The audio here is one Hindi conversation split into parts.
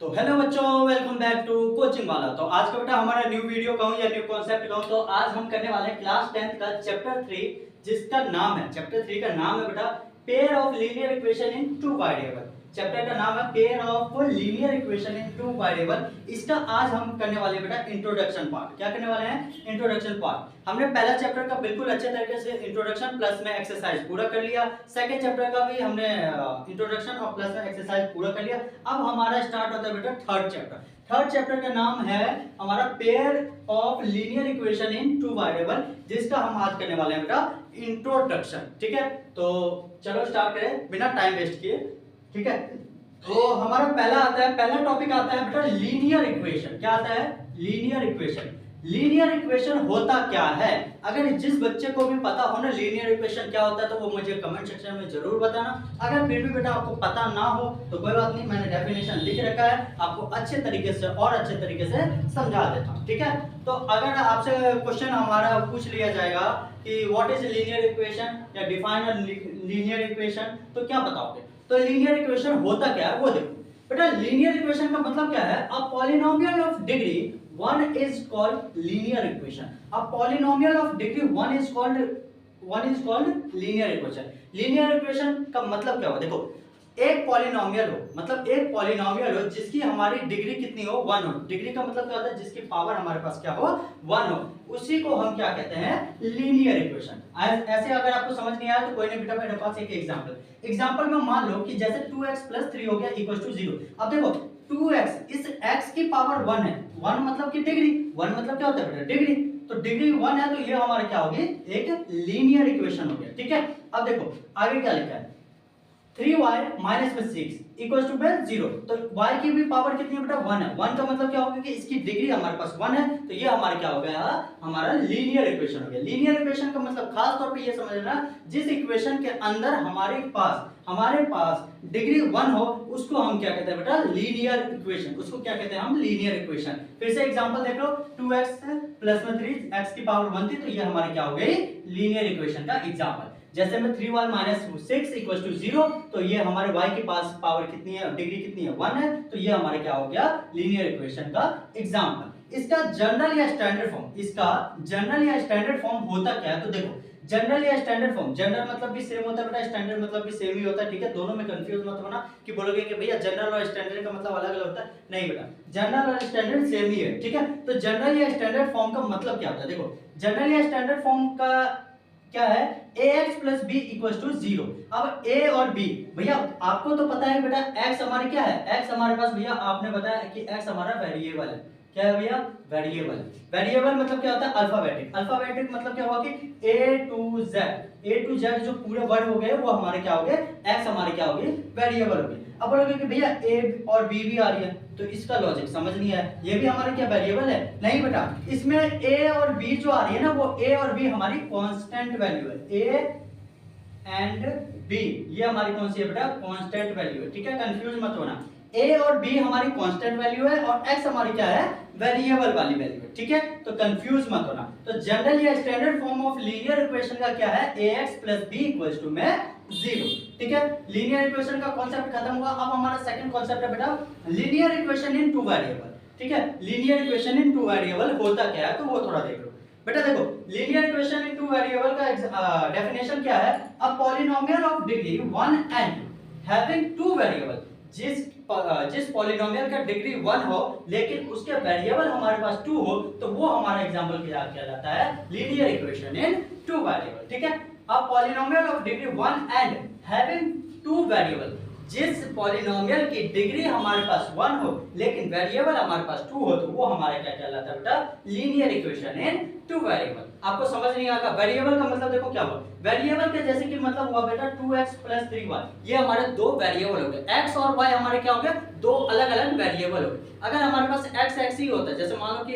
तो हेलो बच्चों, वेलकम बैक टू कोचिंग वाला। तो आज का बेटा हमारा न्यू वीडियो कहूँ या न्यू कॉन्सेप्ट कहूँ, तो आज हम करने वाले हैं क्लास 10th का चैप्टर 3, जिसका नाम है, चैप्टर 3 का नाम है बेटा pair of linear equation in two variable. Chapter का नाम है pair of linear equation in two variable. इसका आज हम करने वाले हैं बेटा इंट्रोडक्शन पार्ट। क्या करने वाले हैं? Introduction part. हमने पहला चैप्टर का बिल्कुल अच्छे तरीके से इंट्रोडक्शन प्लस में एक्सरसाइज पूरा कर लिया। सेकंड चैप्टर का भी हमने इंट्रोडक्शन और प्लस में एक्सरसाइज पूरा कर लिया। अब हमारा स्टार्ट होता है बेटा थर्ड चैप्टर। थर्ड चैप्टर का नाम है हमारा pair of linear equation in two variable, जिसका हम आज करने वाले हैं बेटा इंट्रोडक्शन। ठीक है, तो चलो स्टार्ट करें बिना टाइम वेस्ट किए। ठीक है, तो हमारा पहला टॉपिक आता है बेटा लीनियर इक्वेशन। क्या आता है? Linear equation. लीनियर इक्वेशन होता क्या है? अगर जिस बच्चे को भी पता हो ना लीनियर इक्वेशन क्या होता है, तो वो मुझे कमेंट सेक्शन में जरूर बताना। अगर फिर भी बेटा आपको पता ना हो तो कोई बात नहीं, मैंने डेफिनेशन लिख रखा है, आपको अच्छे तरीके से और अच्छे तरीके से समझा देता हूँ। ठीक है, तो अगर आपसे क्वेश्चन हमारा पूछ लिया जाएगा कि व्हाट इज लीनियर इक्वेशन या डिफाइन लीनियर इक्वेशन, तो क्या बताओगे? तो लीनियर इक्वेशन होता क्या है वो देखो बेटा। लीनियर इक्वेशन का मतलब क्या है? A polynomial of degree 1 is called linear equation. A polynomial of degree 1 is called linear equation. Linear equation का मतलब क्या हुआ? देखो, एक पॉलिनोमियल हो, मतलब एक पॉलिनोमियल हो जिसकी हमारी डिग्री कितनी हो? 1 हो। डिग्री का मतलब क्या होता है? जिसकी पावर हमारे पास क्या हो? 1 हो। उसी को हम क्या कहते हैं? Linear equation. ऐसे अगर आपको समझ नहीं आया तो कोई नहीं बेटा, मेरे पास एक एग्जांपल में मान लो कि जैसे 2x + 3 हो गया इक्वल टू 0। अब देखो 2x, इस x की पावर 1 है। 1 मतलब कि डिग्री, 1 मतलब क्या होता है बेटा? डिग्री। तो डिग्री 1 है, तो ये हमारा क्या होगी? एक लीनियर इक्वेशन हो गया। ठीक है, अब देखो आगे क्या लिखा है? 3y - 6 equal to 0। तो y की भी पावर कितनी है बेटा? 1 है। 1 का मतलब क्या होगा कि इसकी डिग्री हमारे पास 1 है, तो ये हमारा क्या हो गया? हमारा लीनियर इक्वेशन हो गया। लीनियर इक्वेशन का मतलब खास तौर पे ये समझ लेना, जिस इक्वेशन के अंदर हमारे पास डिग्री 1 हो, उसको हम क्या कहते हैं बेटा? Linear equation. उसको क्या कहते हैं हम? Linear equation. फिर से एग्जांपल देख लो, 2x प्लस में 3 x की पावर 1 थी, तो ये हमारे क्या हो गई? लीनियर इक्वेशन का एग्जांपल। जैसे में 3y - 6 इक्वल टू 0, तो ये हमारे y के पास पावर कितनी है? डिग्री कितनी है? 1 है, तो ये हमारे क्या हो गया? लीनियर इक्वेशन का एग्जांपल। इसका जनरल या स्टैंडर्ड फॉर्म होता क्या है? तो देखो, जनरल या स्टैंडर्ड फॉर्म, जनरल मतलब भी सेम होता है बेटा, स्टैंडर्ड मतलब भी सेम ही होता है। ठीक है, दोनों में कंफ्यूज मत होना कि बोलोगे कि भैया जनरल और स्टैंडर्ड का मतलब अलग अलग होता है। नहीं बेटा, जनरल और स्टैंडर्ड सेम ही है। ठीक है, तो जनरल या स्टैंडर्ड फॉर्म का मतलब क्या होता है? देखो, जनरल या स्टैंडर्ड फॉर्म का क्या है? ax + b = 0। अब a और b, भैया आपको तो पता है बेटा x हमारे क्या है? x हमारे पास भैया आपने बताया कि x हमारा वेरिएबल है। क्या है भैया? वेरिएबल मतलब क्या होता है? अल्फाबेटिक मतलब क्या हुआ कि a to z जो पूरे वर्ड हो गए वो हमारे क्या हो गए? x हमारे क्या हो गए? वेरिएबल हो गए। अब बोलोगे कि भैया a और b भी आ रही है, तो इसका लॉजिक समझ नहीं है। ये भी हमारे क्या वेरिएबल है? नहीं बेटा, इसमें a और b जो आ रही है ना, वो a और b हमारी कांस्टेंट वैल्यू है। a एंड b ये हमारी कौन सी है बेटा? कांस्टेंट वैल्यू है। ठीक है, कंफ्यूज मत होना। a और b हमारी कांस्टेंट वैल्यू है और x हमारी क्या है? वेरिएबल वाली वैल्यू है। ठीक है, तो कंफ्यूज मत होना। तो जनरल या standard form of linear equation का क्या है? ax + b = 0। ठीक है, लीनियर इक्वेशन का कॉन्सेप्ट खत्म हुआ। अब हमारा सेकंड कॉन्सेप्ट है बेटा linear equation in two variable. ठीक है, linear equation in two variable होता क्या है, तो वो थोड़ा देख लो बेटा। देखो, linear equation in two variable का डेफिनेशन क्या है? A polynomial of degree 1 and having two variable. जिस पॉलिनोमियल का डिग्री 1 हो लेकिन उसके वेरिएबल हमारे पास 2 हो, तो वो हमारा एग्जांपल क्या कहलाता है? Linear equation in two variable. ठीक है, a polynomial of degree 1 and having two variable. जिस पॉलिनोमियल की डिग्री हमारे पास 1 हो लेकिन वेरिएबल हमारे पास 2 हो, तो वो हमारा क्या कहलाता है बेटा? Linear equation in two variable. आपको समझ नहीं आएगा? वेरिएबल का मतलब देखो क्या हुआ? वेरिएबल के जैसे कि मतलब हुआ बेटा 2x + 3y, ये हमारे दो वेरिएबल हो गए। x और y हमारे क्या हो गए? दो अलग अलग वेरिएबल हो गए। अगर हमारे पास x ही होता है, जैसे मान लो कि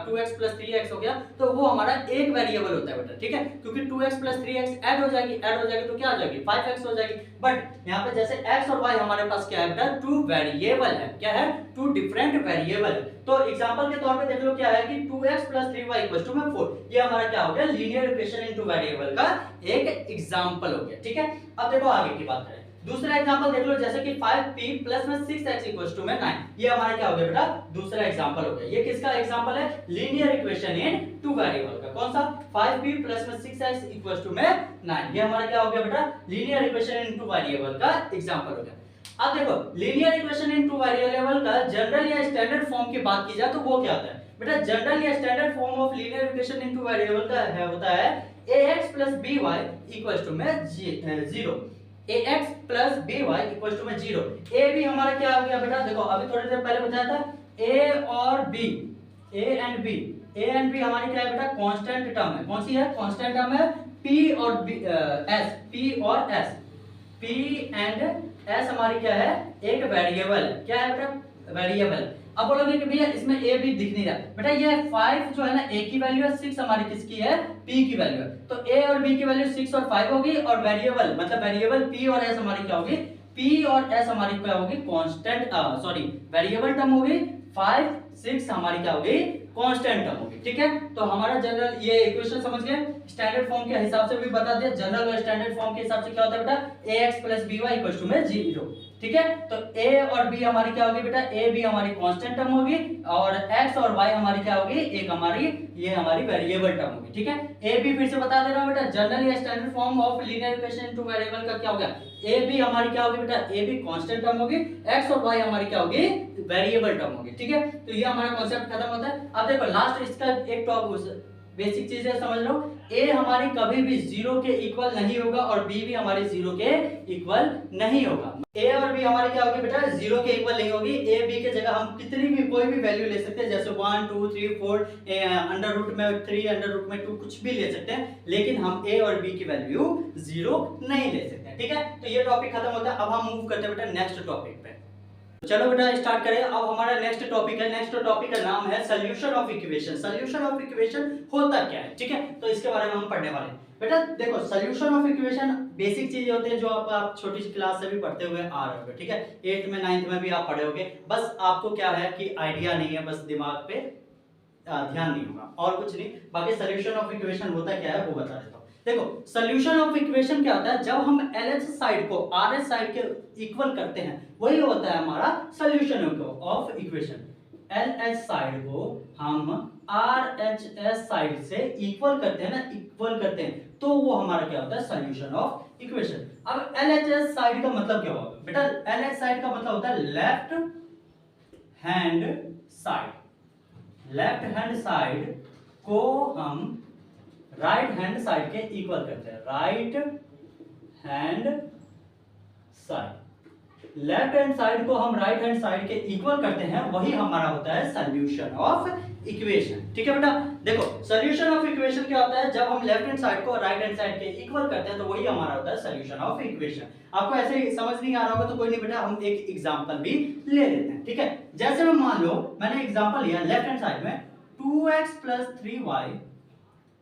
2x + 3x हो गया, तो वो हमारा एक वेरिएबल होता है बेटा। ठीक है, क्योंकि 2x + 3x ऐड हो जाएगी तो क्या आ जाएगी? 5x हो जाएगी। बट यहाँ पे जैसे x और y हमारे पास क्या है बेटा? टू वेरिएबल है। क्या है? टू डिफरेंट वेरिएबल है। तो एग्जांपल के तौर पे देख लो क्या है कि 2x + 3y = 4। ये हमारा क्या हो गया? Linear equation in two variable का एक एग्जांपल हो गया। ठीक है, अब देखो आगे की बात करें। दूसरा एग्जांपल देख लो, जैसे कि 5p प्लस में 6x इक्वल्स टू में 9, ये हमारा क्या हो गया बेटा, दूसरा एग्जांपल हो गया। ये किसका एग्जांपल है, linear equation in two variable का। कौन सा, 5p प्लस में 6x इक्वल्स टू में 9, ये हमारा क्या हो गया बेटा, linear equation in two variable का एग्जांपल हो गया। अब देखो linear equation in two variable का जनरल या स्टैंडर्ड फॉर्म की बात की जाए तो वो क्या होता है बेटा, जनरल या standard form of linear equation in two variable का है होता है ax plus by equals to में 0, ax plus by equals to में 0। a भी हमारा क्या हो गया बेटा, देखो अभी थोड़ी देर पहले बताया था a और b, a एंड b हमारी क्या है बेटा, कांस्टेंट टर्म है। कौन सी है, कांस्टेंट टर्म है। p और b, s, p और s, p एंड s हमारी क्या है, एक वेरिएबल है। क्या है बेटा, वेरिएबल। अब बोलोगे कि भैया इसमें a भी दिख नहीं रहा बेटा, ये 5 जो है ना, a की वैल्यू है, 6 हमारी किसकी है, p की वैल्यू है। तो a और b की वैल्यू 6 और 5 होगी, और वेरिएबल मतलब वेरिएबल p और s हमारी क्या होगी, p और s हमारी क्या होगी, कांस्टेंट सॉरी वेरिएबल टर्म होगी, 5 6 हमारी क्या होगी, कांस्टेंट टर्म होगी। ठीक है, तो हमारा जनरल ये इक्वेशन समझ गए, स्टैंडर्ड फॉर्म के हिसाब से भी बता दिया। जनरल और स्टैंडर्ड फॉर्म के हिसाब से क्या होता है बेटा, ax plus by equals to में 0। ठीक है, तो a और b हमारी क्या होगी बेटा, a b हमारी कांस्टेंट टर्म होगी, और x और y हमारी क्या होगी, एक हमारी ये हमारी वेरिएबल टर्म होगी। ठीक है, a b फिर से बता दे रहा हूं बेटा, जनरल या standard form of linear equation into variable का क्या हो गया, a b हमारी क्या होगी बेटा, a b कांस्टेंट टर्म होगी, x और y हमारी क्या होगी, वेरिएबल टर्म होगी। ठीक है, तो ये हमारा कांसेप्ट खत्म होता है। अब देखो लास्ट इसका एक टॉपिक बेसिक चीजें समझ लो, a हमारी कभी भी 0 के इक्वल नहीं होगा, और b भी हमारी 0 के इक्वल नहीं होगा। a और b हमारी क्या होगी बेटा, 0 के इक्वल नहीं होगी। a b के जगह हम कितनी भी कोई भी वैल्यू ले सकते हैं, जैसे 1 2 3 4, अंडर रूट में 3, अंडर रूट में 2, कुछ भी ले सकते हैं, लेकिन हम a और b की वैल्यू 0 नहीं ले सकते। ठीक है, तो ये टॉपिक खत्म होता है। अब हम मूव करते हैं बेटा नेक्स्ट टॉपिक पे। चलो बेटा स्टार्ट करें। अब हमारा नेक्स्ट टॉपिक है, नेक्स्ट टॉपिक का नाम है solution of equation. Solution of equation होता क्या है, ठीक है, तो इसके बारे में हम पढ़ने वाले हैं। बेटा देखो सॉल्यूशन ऑफ इक्वेशन बेसिक चीजें होती है जो आप छोटी क्लास से भी पढ़ते हुए आ रहे हो। ठीक है, 8th में 9th में भी आप पढ़े होगे, बस आपको क्या है कि आइडिया नहीं है, बस दिमाग पे ध्यान नहीं होगा और कुछ नहीं। बाकी सॉल्यूशन ऑफ इक्वेशन होता क्या है वो बता देता हूं। देखो सॉल्यूशन ऑफ इक्वेशन क्या होता है, जब हम LH साइड को RH साइड के इक्वल करते हैं, वही होता है हमारा solution of equation. LH side को हम RHS साइड से इक्वल करते हैं ना, इक्वल करते हैं, तो वो हमारा क्या होता है, सॉल्यूशन ऑफ इक्वेशन। अब LHS साइड का मतलब क्या होगा बेटा, LH साइड का मतलब होता है left hand side. Left hand side को हम राइट हैंड साइड के इक्वल करते हैं। Right hand side, left hand side को हम राइट हैंड साइड के इक्वल करते हैं, वही हमारा होता है सॉल्यूशन ऑफ इक्वेशन। ठीक है बेटा, देखो सॉल्यूशन ऑफ इक्वेशन क्या होता है, जब हम लेफ्ट हैंड साइड को राइट हैंड साइड के इक्वल करते हैं, तो वही हमारा होता है सॉल्यूशन ऑफ इक्वेशन। आपको ऐसे ही समझ नहीं आ रहा होगा तो कोई नहीं बेटा, हम एक एग्जांपल भी ले लेते हैं। ठीक है, जैसे मैं मान लो मैंने एग्जांपल लिया लेफ्ट हैंड साइड में 2x + 3y,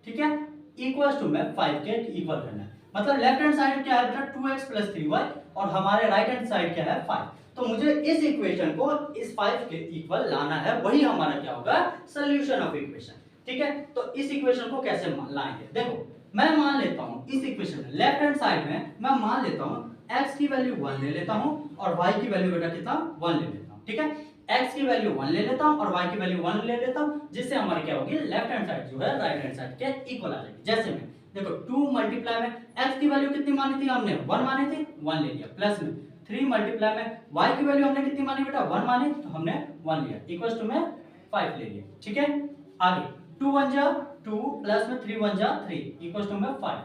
ठीक है, इक्वल्स टू में 5 के इक्वल करना है। मतलब लेफ्ट हैंड साइड क्या है बेटा 2x + 3y, और हमारे राइट हैंड साइड क्या है 5। तो मुझे इस इक्वेशन को इस 5 के इक्वल लाना है, वही हमारा क्या होगा, सॉल्यूशन ऑफ इक्वेशन। ठीक है, तो इस इक्वेशन को कैसे लाएंगे, देखो मैं मान लेता हूं इस इक्वेशन में लेफ्ट हैंड साइड में मैं मान लेता हूं x की वैल्यू 1 ले लेता हूं, और y की वैल्यू बेटा कितना 1 ले लेता हूं। ठीक है, x की वैल्यू 1 ले लेता हूं और y की वैल्यू 1 ले लेता हूं, जिससे हमारी क्या होगी, लेफ्ट हैंड साइड जो है राइट हैंड साइड के इक्वल आ जाएगी। जैसे में देखो 2 मल्टीप्लाई में x की वैल्यू कितनी मानी थी हमने, 1 मानी थी, 1 ले लिया, प्लस में 3 मल्टीप्लाई में y की वैल्यू हमने कितनी मानी बेटा 1 मानी, तो हमने 1 लिया, इक्वल्स टू में 5 ले लिया। ठीक है, आगे 2 1 जा 2, प्लस में 3 1 जा 3, इक्वल्स टू में 5,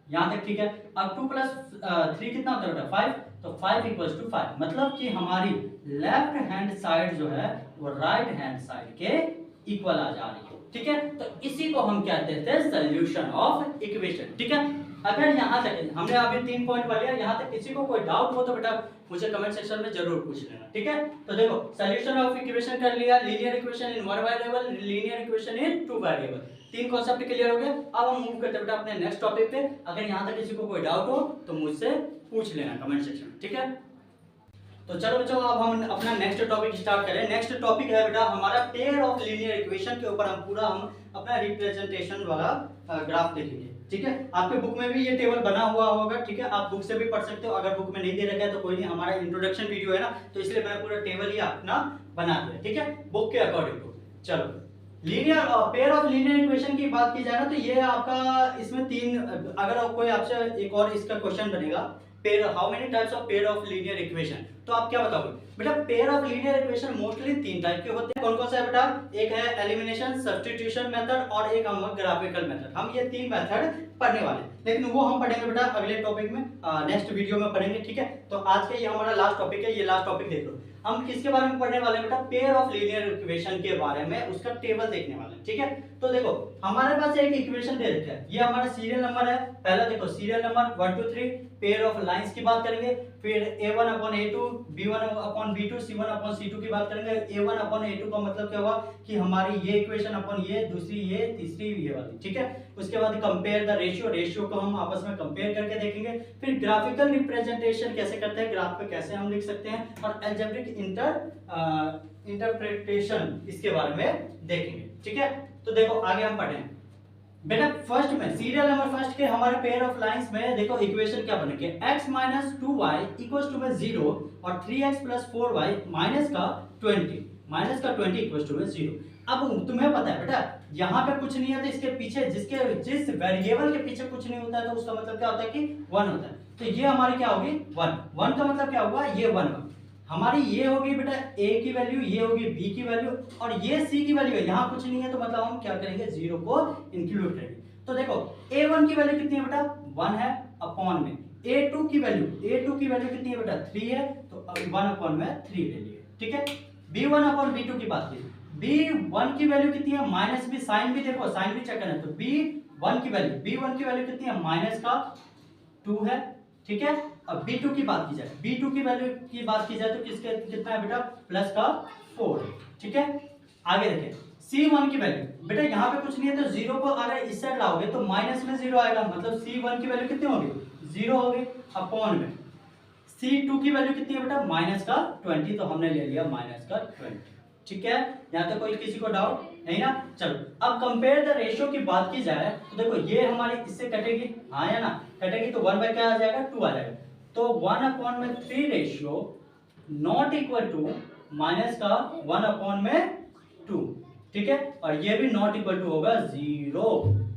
यहां तक ठीक है। अब 2 + 3 कितना होता है बेटा 5, तो 5 इक्वल्स टू 5, मतलब कि हमारी लेफ्ट हैंड साइड जो है वो राइट हैंड साइड के इक्वल आ जा रही है। ठीक है, तो इसी को हम कहते हैं सॉल्यूशन ऑफ इक्वेशन। ठीक है, अगर यहां तक हमने अभी 3 पॉइंट पढ़ लिया, यहां तक किसी को कोई डाउट हो तो बेटा मुझे कमेंट सेक्शन में जरूर पूछ लेना। ठीक है, तो देखो सॉल्यूशन ऑफ इक्वेशन कर लिया, linear equation in one variable, linear equation in two variable, 3 concept clear हो गए। अब हम मूव करते हैं बेटा अपने नेक्स्ट टॉपिक पे। अगर यहां तक किसी को कोई डाउट हो तो मुझसे पूछ लेना कमेंट सेक्शन में। ठीक है, तो चलो बच्चों अब हम अपना नेक्स्ट टॉपिक स्टार्ट करें। नेक्स्ट टॉपिक है बेटा हमारा पेयर ऑफ लीनियर इक्वेशन के ऊपर हम पूरा अपना रिप्रेजेंटेशन वाला ग्राफ देखेंगे। ठीक है, आपके बुक में भी ये टेबल बना हुआ होगा। ठीक है, आप बुक से भी पढ़ सकते हो, अगर बुक में नहीं दे रखा है तो कोई नहीं, हमारा इंट्रोडक्शन वीडियो है ना, तो इसलिए मैंने पूरा टेबल ही अपना बना दिया। ठीक है, बुक के अकॉर्डिंग टू। चलो linear pair of linear equation की बात की जाए ना, तो ये आपका इसमें तीन, अगर कोई आपसे एक और इसका क्वेश्चन बनेगा, pair how many types of pair of linear equation, तो आप क्या बताओगे बेटा? Pair of linear equation mostly तीन टाइप के होते हैं। कौन कौन सा है बेटा? एक है एलिमिनेशन, सब्स्टिट्यूशन मेथड और एक हम ग्राफिकल मेथड। हम ये तीन मेथड पढ़ने वाले हैं, लेकिन वो हम पढ़ेंगे बेटा अगले टॉपिक में, नेक्स्ट वीडियो में पढ़ेंगे। ठीक है, तो आज का ये हमारा लास्ट टॉपिक है, ये लास्ट टॉपिक देख लो। हम किसके बारे में पढ़ने वाले हैं बेटा? पेयर ऑफ लीनियर इक्वेशन के बारे में, उसका टेबल देखने वाले हैं। ठीक है, तो देखो हमारे पास एक इक्वेशन दे रखा है, ये हमारा सीरियल नंबर है। पहला देखो serial number 1 2 3, pair of lines की बात करेंगे, फिर a1 upon a2, b1 upon b2, c1 upon c2 की बात करेंगे। a1 अपॉन a2 का मतलब क्या हुआ कि हमारी ये इक्वेशन अपॉन ये, दूसरी ये, तीसरी ये वाली। ठीक है, उसके बाद कंपेयर द रेशियो, रेशियो को हम आपस में कंपेयर करके देखेंगे। फिर ग्राफिकल रिप्रेजेंटेशन कैसे करते हैं, ग्राफ पे कैसे हम लिख सकते हैं, और अलजेब्रिक इंटरप्रिटेशन इसके बारे में देखेंगे। ठीक है, तो देखो आगे हम पढ़ें बेटा। फर्स्ट में सीरियल नंबर फर्स्ट के हमारे पेयर ऑफ लाइंस में देखो इक्वेशन क्या बनेगी, x minus 2y equals to में 0 और 3x प्लस 4y माइनस का 20 इक्वल्स टू में 0। अब तुम्हें पता है बेटा यहाँ पे कुछ नहीं है, तो इसके पीछे जिस वेरिएबल के पीछे कुछ नहीं होता है तो उसका मतलब क्या होता है कि 1 होता है। तो ये हमारी क्या होगी 1 का मतलब क्या हुआ, ये 1 हमारी ये होगी बेटा a की वैल्यू, ये होगी b की वैल्यू, और ये c की वैल्यू है। यहाँ कुछ नहीं है तो मतलब हम क्या करेंगे, 0 को इंक्लूड करेंगे। तो देखो a1 की वैल्यू कितनी है बेटा, 1 है, अपॉन में a2 की वैल्यू कितनी है बेटा, 3 है, तो 1 अपॉन में 3 ले लिए। ठीक है, b1 अपॉन b2 की बात की, b1 की वैल्यू कितनी है, माइनस भी, साइन भी देखो, साइन भी चेक करना है। तो b1 की वैल्यू कितनी है, माइनस का 2 है। ठीक है, अब b2 की बात की जाए, तो किसके कितना है बेटा, प्लस का 4 है। ठीक है, आगे देखें c1 की वैल्यू, बेटा यहाँ पे कुछ नहीं है तो 0 को अगर इस साइड लाओगे तो माइनस में 0 आएगा, मतलब c1 की वैल्यू कितनी होगी, 0 होगी, अपॉन में c2 की वैल्यू कितनी है बेटा, माइनस का 20, तो हमने ले लिया माइनस का 20। ठीक है, यहाँ तक कोई किसी को डाउट नहीं ना? चलो अब कंपेयर द रेशियो की बात की जाए तो देखो ये हमारी इससे कटेगी, हाँ या ना, कटेगी तो 1 बाय क्या आ जाएगा, 2 आ जाएगा। तो 1 अपॉन में 3 ratio not equal to minus का 1 अपॉन में 2। ठीक है, और ये भी नॉट इक्वल टू होगा 0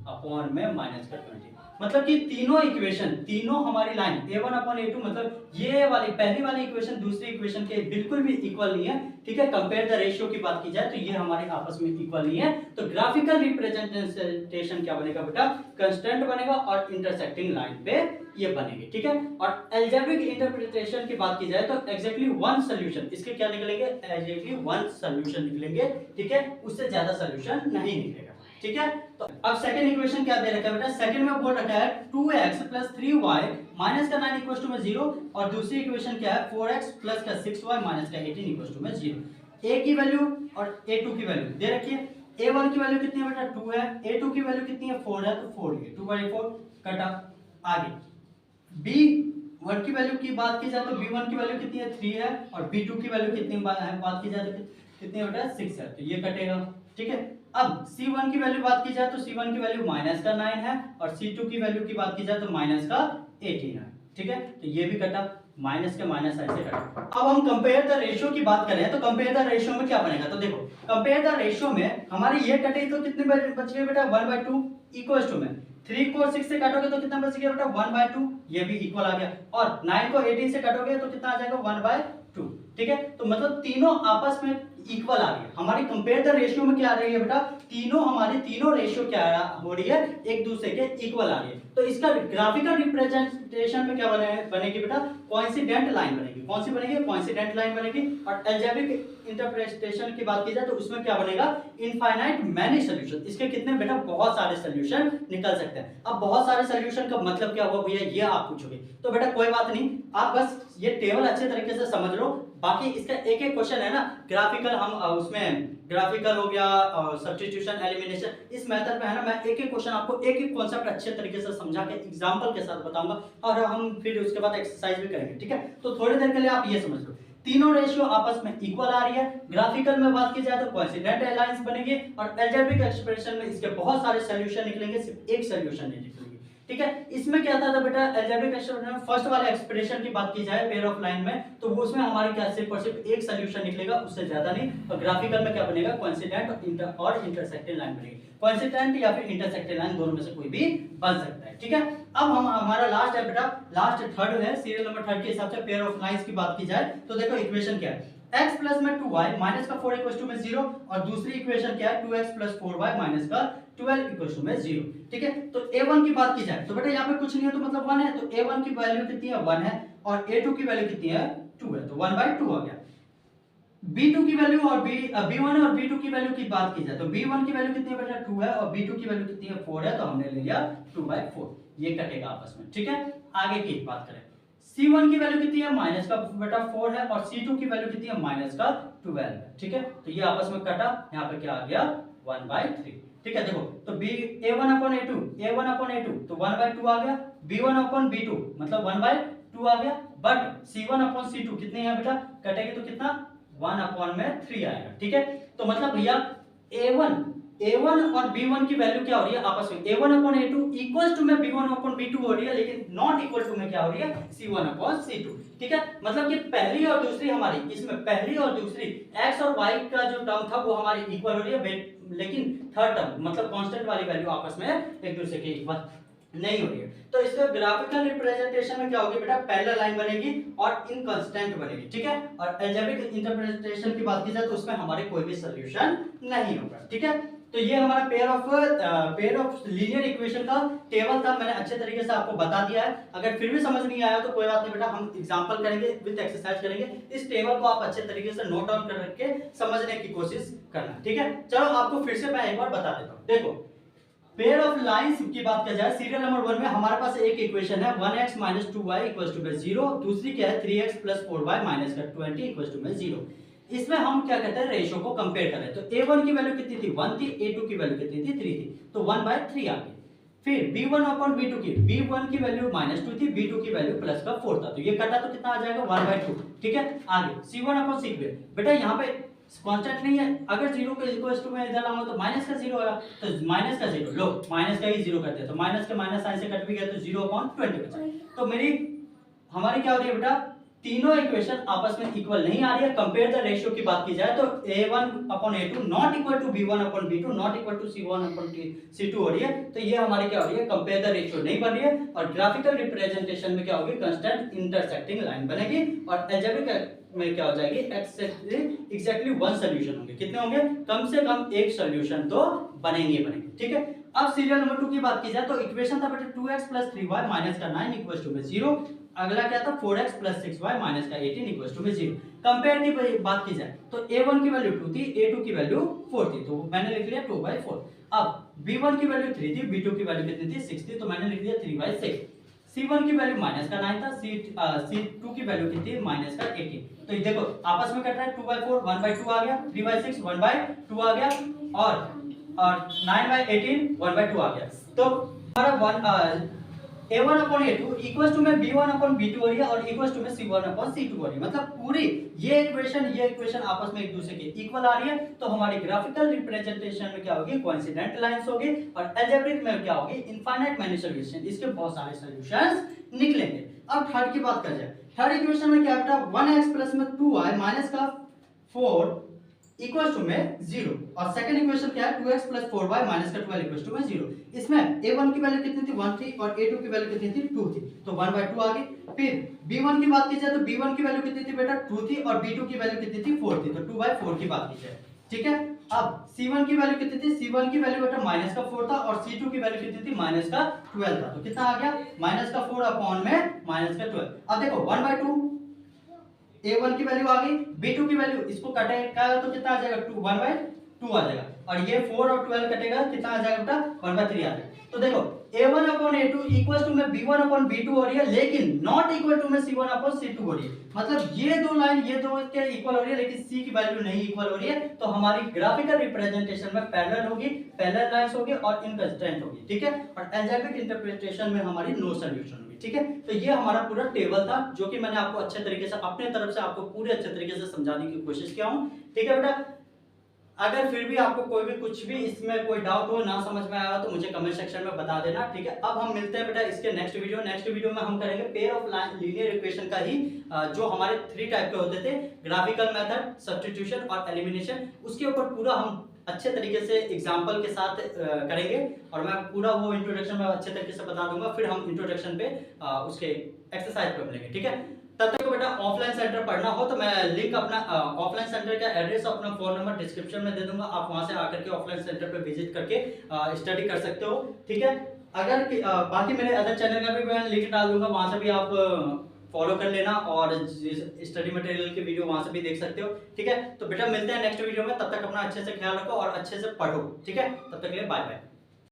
अपॉन में माइनस का 20। मतलब कि तीनों इक्वेशन, तीनों हमारी लाइन a1 अपॉन a2, मतलब ये वाली पहली वाली इक्वेशन दूसरी इक्वेशन के बिल्कुल भी इक्वल नहीं है। ठीक है, कंपेयर द रेशियो की बात की जाए तो ये हमारे आपस में इक्वल नहीं है। तो ग्राफिकल रिप्रेजेंटेशन क्या बनेगा बेटा, कंस्टेंट बनेगा और इंटरसेक्टिंग लाइन पे ये बनेगी। ठीक है, और अलजेब्रिक इंटरप्रिटेशन की बात की जाए तो एग्जैक्टली वन सॉल्यूशन, इसके क्या निकलेंगे, एग्जैक्टली वन सॉल्यूशन निकलेंगे। ठीक है, उससे ज्यादा सॉल्यूशन नहीं निकलेगा। ठीक है, तो अब सेकंड इक्वेशन क्या दे रखा है बेटा, सेकंड में बोल रखा है 2x प्लस 3y माइनस का 9 इक्वल्स टू में 0, और दूसरी इक्वेशन क्या है 4x प्लस का 6y माइनस का 18 इक्वल्स टू में 0। a की वैल्यू और a2 की वैल्यू दे रखी है। a1 की वैल्यू कितनी है बेटा, 2 है, a2 की वैल्यू कितनी है, 4 है, तो 4 लिए 2/4 कटा। आगे b1 की वैल्यू की बात की जाए तो b1 की वैल्यू कितनी है, 3 है, और b2 की वैल्यू कितनी बात की जाए तो कितनी है बेटा, 6 है, तो ये कटेगा। ठीक है, अब c1 की वैल्यू बात की जाए तो c1 की वैल्यू माइनस का 9 है, और c2 की वैल्यू की बात की जाए तो माइनस का 18 है। ठीक है, तो ये भी कटा, माइनस के माइनस ऐसे कटा। अब हम कंपेयर द रेशियो की बात करें तो कंपेयर द रेशियो में क्या बनेगा, तो देखो कंपेयर द रेशियो में हमारी ये कटे तो कितने बच गए बेटा, 1/2 इक्वल्स टू में 3 को 6 से काटोगे तो कितना बच गया बेटा, 1/2, ये भी इक्वल आ गया, और 9 को 18 से काटोगे तो कितना आ जाएगा, 1/2। ठीक है, तो मतलब तीनों आपस में इक्वल आ रही है। हमारी कंपेयर द रेशियो में क्या आ रही है बेटा, तीनों रेशियो क्या हो रही है, एक दूसरे के इक्वल आ रही है। तो इसका ग्राफिकल रिप्रेजेंटेशन में क्या बनेगी बेटा, कोइंसिडेंट लाइन बनेगी। कौन सी बनेगी, कोइंसिडेंट लाइन बनेगी। और अलजेब्रिक इंटरप्रिटेशन की बात की जाए तो उसमें क्या बनेगा, इनफाइनाइट मैनी सॉल्यूशन। इसके कितने बेटा, बहुत सारे सॉल्यूशन निकल सकते हैं। अब बहुत सारे सॉल्यूशन का मतलब क्या हुआ भैया, ये आप पूछोगे, तो बेटा कोई बात नहीं, आप बस ये टेबल अच्छे तरीके से समझ लो। बाकी इसका एक एक क्वेश्चन है ना, ग्राफिकल हम उसमें ग्राफिकल हो गया, सब्स्टिट्यूशन, एलिमिनेशन, इस मेथड में है ना, मैं एक एक क्वेश्चन आपको एक एक कॉन्सेप्ट अच्छे तरीके से समझा के एग्जांपल के साथ बताऊंगा, और हम फिर उसके बाद एक्सरसाइज भी करेंगे। ठीक है, तो थोड़ी देर के लिए आप ये समझ लो, तीनों रेशियो आपस में इक्वल आ रही है। ग्राफिकल में बात की जाए तो कोइंसिडेंट अलायंस बनेगी और अलजेब्रिक एक्सप्रेशन में इसके बहुत सारे सॉल्यूशन निकलेंगे, सिर्फ एक सॉल्यूशन नहीं निकलेगी। ठीक है, इसमें क्या था बेटा, अलजेब्रिक एक्सप्रेशन में फर्स्ट वाले एक्सप्रेशन की बात की जाए पेयर ऑफ लाइन में, तो वो उसमें हमारे क्या सिर्फ और सिर्फ एक सॉल्यूशन निकलेगा, उससे ज्यादा नहीं। और ग्राफिकल में क्या बनेगा, कोइंसिडेंट और इंटरसेक्टेड लाइन बनेगी। कोइंसिडेंट या फिर इंटरसेक्टेड लाइन दोनों में से कोई भी बन सकता है। ठीक है, अब हम हमारा लास्ट है बेटा, लास्ट थर्ड है, सीरियल नंबर थर्ड के हिसाब से पेयर ऑफ लाइंस की बात की जाए तो देखो इक्वेशन क्या है, x प्लस में 2y माइनस का 4 इक्वल टू में 0 और दूसरी इक्वेशन क्या है 2x प्लस 4y माइनस का 12 इक्वल टू में 0। ठीक है, तो a1 की बात की जाए तो बेटा यहाँ पे कुछ नहीं है तो मतलब 1 है, तो a1 की वैल्यू कितनी है 1 है और a2 की वैल्यू कितनी है 2 है, तो 1/2 आ गया। b2 की वैल्यू और b1 और b2 की वैल्यू की बात की जाए तो b1 की वैल्यू कितनी है बेटा 2 है और b2 की वैल्यू कितनी है 4 है, तो हमने ले लिया 2/4, ये कटेगा आपस में। ठीक है, आगे की बात करें, C1 की वैल्यू कितनी है माइनस का बेटा 4 है और C2 की वैल्यू कितनी है माइनस का 12 है। ठीक है, तो ये आपस में कटा, यहाँ पे क्या आ गया 1/3। ठीक है, देखो तो a1/a2 तो 1/2 आ गया, b1/b2 मतलब 1/2 आ गया, बट C1/C2 कितने हैं बेटा, कटेंगे तो कितना 1/3 आएगा। ठीक है, तो मतलब भैया a1 और b1 की वैल्यू क्या हो रही है आपस में, a1/a2 इक्वल्स टू में b1/b2 हो रही है, लेकिन नॉट इक्वल टू में क्या हो रही है c1/c2। ठीक है, मतलब कि पहली और दूसरी हमारी, इसमें पहली और दूसरी x और y का जो टर्म था वो हमारी इक्वल हो रही है, लेकिन थर्ड टर्म मतलब कांस्टेंट वाली वैल्यू आपस में एक दूसरे के इक्वल नहीं हो रही है। तो इसका ग्राफिकल रिप्रेजेंटेशन में क्या होगी बेटा, पैरेलल लाइन बनेगी और इनकांस्टेंट बनेगी। ठीक है, और अलजेब्रिक इंटरप्रिटेशन की बात की जाए तो उसमें हमारे कोई भी सॉल्यूशन नहीं होगा। ठीक है, तो ये हमारा पेयर ऑफ लीनियर इक्वेशन का टेबल था, मैंने अच्छे तरीके से आपको बता दिया है। अगर फिर भी समझ नहीं आया तो कोई बात नहीं बेटा, हम एग्जांपल करेंगे विद एक्सरसाइज करेंगे, इस टेबल को आप अच्छे तरीके से नोट डाउन कर के समझने की कोशिश करना। ठीक है, चलो आपको फिर से मैं एक बार बता देता हूं। देखो पेयर ऑफ लाइंस की बात की जाए, सीरियल नंबर 1 में हमारे पास एक इक्वेशन है 1x 2y 0, दूसरी क्या है 3x 4y 20 0। इसमें हम क्या कहते हैं, रेशियो को कंपेयर करें तो a1 की वैल्यू कितनी थी 1 थी, a2 की वैल्यू कितनी थी 3 थी, तो 1/3 आ गई। फिर b1/b2 की b1 की वैल्यू -2 थी, b2 की वैल्यू +4 था, तो ये कटा तो कितना आ जाएगा 1/2। ठीक है, आगे c1/c2 बेटा यहाँ पे कांस्टेंट नहीं है, अगर 0 के इक्वल टू में इधर लाऊंगा तो माइनस का 0 आएगा, तो माइनस का 0 लो माइनस का ही 0 कर दिया, तो माइनस के माइनस साइन से कट भी गया तो 0/20 बचा। तो हमारी क्या हो रही है बेटा, तीनों इक्वेशन आपस में इक्वल नहीं आ रही है। कंपेयर द रेशियो की बात की जाए तो a1/a2 not equal to b1/b2 not equal to c1/c2 हो रही है, तो ये हमारी क्या हो रही है, कंपेयर द रेशियो नहीं बन रही है। और ग्राफिकल रिप्रेजेंटेशन में क्या होगी, कांस्टेंट इंटरसेक्टिंग लाइन बनेगी और अलजेब्रिक में क्या हो जाएगी, एग्जैक्टली वन सॉल्यूशन होंगे। कितने होंगे, कम से कम एक सॉल्यूशन तो बनेंगे। ठीक है, अब सीरियल नंबर 2 की बात की जाए तो इक्वेशन था बेटा 2x 3y माइनस का 9 इक्वल टू 0, अगला क्या था 4x 6y माइनस का 18 इक्वल टू 0। कंपेयर की बात की जाए तो a1 की वैल्यू 2 थी, a2 की वैल्यू 4 थी, तो मैंने लिख लिया 2/4। अब b1 की वैल्यू 3 थी, b2 की वैल्यू कितनी थी 6 थी, तो मैंने लिख दिया 3/6। C1 की वैल्यू -9 था, C2 की वैल्यू कितनी है -18। तो ये देखो आपस में कट रहा है 2/4 1/2 आ गया, 3/6 1/2 आ गया और 9/18 1/2 आ गया। तो हमारा a1/a2 इक्वल्स टू में b1/b2 हो रही है और इक्वल्स टू में c1/c2 हो रही है, मतलब पूरी ये इक्वेशन आपस में एक दूसरे के इक्वल आ रही है। तो हमारी ग्राफिकल रिप्रेजेंटेशन में क्या होगी, कोइंसिडेंट लाइंस होगी और अलजेब्रिक में क्या होगी, इनफाइनाइट मैनी सॉल्यूशन, इसके बहुत सारे सॉल्यूशंस निकलेंगे। अब थर्ड की बात कर जाए, थर्ड इक्वेशन में क्या बेटा 1x प्लस में 2y माइनस का 4 इक्वल्स टू में 0 और सेकंड इक्वेशन क्या है 2x प्लस 4y माइनस का 12 इक्वल्स टू में 0। इसमें a1 की वैल्यू कितनी थी 1 थी और a2 की वैल्यू कितनी थी 2 थी, तो 1/2 आ गई। फिर b1 की बात की जाए तो b1 की वैल्यू कितनी थी बेटा 2 थी और b2 की वैल्यू कितनी थी 4 थी, तो 2/4 की बात की जाए। ठीक है, अब c1 की वैल्यू कितनी थी, c1 की वैल्यू बेटा माइनस का 4 था और c2 की वैल्यू कितनी थी माइनस का 12 था, तो कितना आ गया माइनस का 4 अपॉन में माइनस का 12। अब देखो 1/2 a1 की वैल्यू आ गई, b2 की वैल्यू इसको कटेगा तो कितना आ जाएगा 1/2 आ जाएगा और ये 4 और 12 कटेगा कितना आ जाएगा बेटा 1/3 आ जाएगा। तो देखो a1 upon a2 equal to में b1 अपॉन b2 हो रही है, लेकिन नॉट इक्वल टू में c1 अपॉन c2 हो रही है। मतलब ये दो लाइन ये दो के इक्वल हो रही है, लेकिन c की वैल्यू नहीं इक्वल हो रही है। तो हमारी ग्राफिकल रिप्रेजेंटेशन में पैरेलल होगी, पैरेलल लाइंस होगी और इनकंसिस्टेंट होगी, ठीक है। और अलजेब्रिक इंटरप्रिटेशन में हमारी नो सॉल्यूशन होगी, ठीक है। तो ये हमारा पूरा टेबल था, जो कि मैंने आपको अच्छे तरीके से अपने तरफ से आपको पूरे अच्छे तरीके से समझाने की कोशिश किया हूं, ठीक है बेटा। अगर फिर भी आपको कोई भी कुछ भी इसमें कोई डाउट हो, ना समझ में आया तो मुझे कमेंट सेक्शन में बता देना, ठीक है। अब हम मिलते हैं बेटा इसके नेक्स्ट वीडियो में हम करेंगे पेयर ऑफ लीनियर इक्वेशन का ही, जो हमारे 3 टाइप के होते थे, ग्राफिकल मेथड, सब्स्टिट्यूशन और एलिमिनेशन। उसके ऊपर पूरा हम अच्छे तरीके से एग्जांपल के साथ करेंगे, और मैं पूरा वो इंट्रोडक्शन में अच्छे तरीके से बता दूंगा। फिर हम इंट्रोडक्शन पे उसके एक्सरसाइज पे मिलेंगे, ठीक है। तब तक बेटा ऑफलाइन सेंटर पढ़ना हो तो मैं लिंक अपना ऑफलाइन सेंटर का एड्रेस और अपना फोन नंबर डिस्क्रिप्शन में दे दूंगा। आप वहां से आकर के ऑफलाइन सेंटर पे विजिट करके स्टडी कर सकते हो, ठीक है। अगर बाकी मेरे अदर चैनल का भी मैं लिंक डाल दूंगा, वहां से भी आप फॉलो कर लेना और स्टडी मटेरियल के वीडियो वहां से भी देख सकते हो, ठीक है। तो बेटा मिलते हैं नेक्स्ट वीडियो में, तब तक अपना अच्छे से ख्याल रखो और अच्छे से पढ़ो, ठीक है। तब तक के लिए बाय बाय।